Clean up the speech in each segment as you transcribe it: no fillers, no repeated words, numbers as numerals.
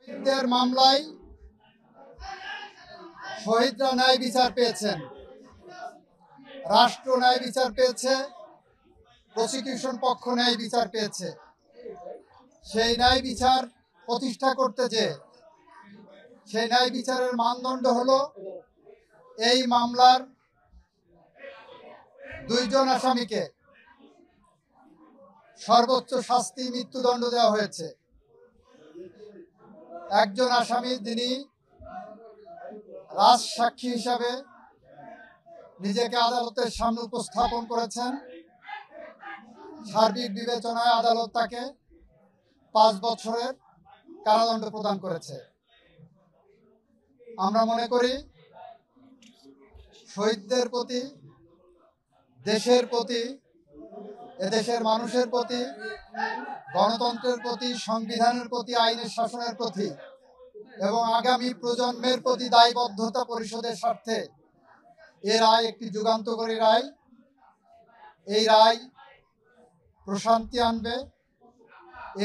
শহীদদের মামলায় শহীদরা ন্যায় বিচার পেয়েছেন, রাষ্ট্র ন্যায় বিচার পেয়েছে, প্রসিকিউশন পক্ষ ন্যায় বিচার পেয়েছে। সেই ন্যায় বিচার প্রতিষ্ঠা করতে যে সেই ন্যায় বিচারের মানদণ্ড হলো এই মামলার দুইজন আসামিকে সর্বোচ্চ শাস্তি মৃত্যুদণ্ড দেওয়া হয়েছে। একজন আসামি যিনি রাজসাক্ষী হিসাবে নিজেকে আদালতের সামনে উপস্থাপন করেছেন, সার্বিক বিবেচনায় আদালত তাকে 5 বছরের কারাদণ্ড প্রদান করেছে। আমরা মনে করি শহীদদের প্রতি, দেশের প্রতি, এদেশের মানুষের প্রতি, গণতন্ত্রের প্রতি, সংবিধানের প্রতি, আইনের শাসনের প্রতি এবং আগামী প্রজন্মের প্রতি দায়বদ্ধতা পরিশোধের স্বার্থে এ রায় একটি যুগান্তকারী রায়। এই রায় প্রশান্তি আনবে,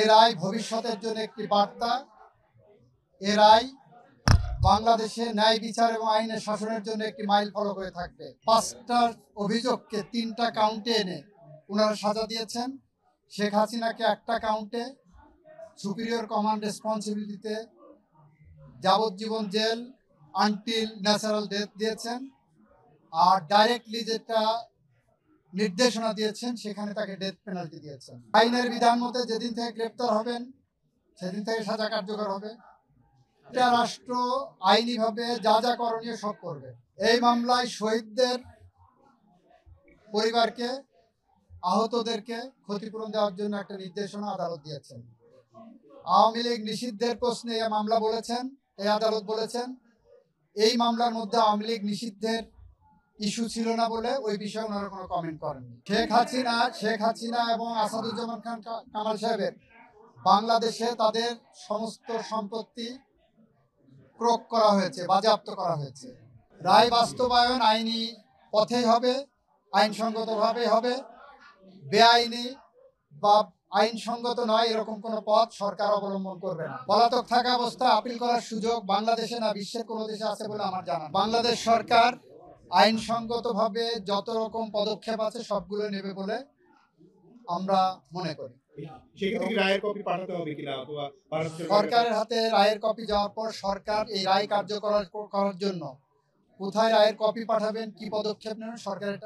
এ রায় ভবিষ্যতের জন্য একটি বার্তা, এ রায় বাংলাদেশে ন্যায় বিচার এবং আইনের শাসনের জন্য একটি মাইল ফলক হয়ে থাকবে। 5টা অভিযোগকে 3টা কাউন্টে এনে ওনারা সাজা দিয়েছেন। শেখ হাসিনাকে একটা কাউন্টে সুপিরিয়র কমান্ড রেসপন্সিবিলিটিতে যাবজ্জীবন জেল আনটিল ন্যাচারাল ডেথ দিয়েছেন, আর ডাইরেক্টলি যেটা নির্দেশনা দিয়েছেন সেখানে তাকে ডেথ পেনাল্টি দিয়েছেন। আইনের বিধান মতে যেদিন থেকে গ্রেপ্তার হবেন সেদিন থেকে সাজা কার্যকর হবে। এটা রাষ্ট্র আইনিভাবে যা যা করণীয় সব করবে। এই মামলায় শহীদদের পরিবারকে, আহতদেরকে ক্ষতিপূরণ দেওয়ার জন্য একটা নির্দেশনা আদালত দিয়েছেন। আওয়ামী লীগ নিষিদ্ধের প্রশ্নে এই মামলা বলেছেন, এই আদালত বলেছেন এই মামলার মধ্যে আওয়ামী লীগ নিষিদ্ধের ইস্যু ছিল না বলে ওই বিষয়ে ওনারা কোনো কমেন্ট করেননি। শেখ হাসিনা এবং আসাদুজ্জামান খান কামাল সাহেবের বাংলাদেশে তাদের সমস্ত সম্পত্তি ক্রোক করা হয়েছে, বাজেয়াপ্ত করা হয়েছে। রায় বাস্তবায়ন আইনি পথেই হবে, আইনসঙ্গতভাবে হবে। বেআইনি বা আইনসঙ্গত নয় এরকম কোনো পথ সরকার অবলম্বন করবে না। পলাতক থাকা অবস্থায় আপিল করার সুযোগ বাংলাদেশে না বিশ্বের কোনো দেশে আছে বলে আমার জানা। বাংলাদেশ সরকার আইনসঙ্গতভাবে যত রকম পদক্ষেপ আছে সবগুলো নেবে বলে আমরা মনে করি। সরকারের হাতে রায়ের কপি যাওয়ার পর সরকার এই রায় কার্যকর করার জন্য কোথায় রায়ের কপি পাঠাবেন, কি পদক্ষেপ নেবেন, সরকার এটা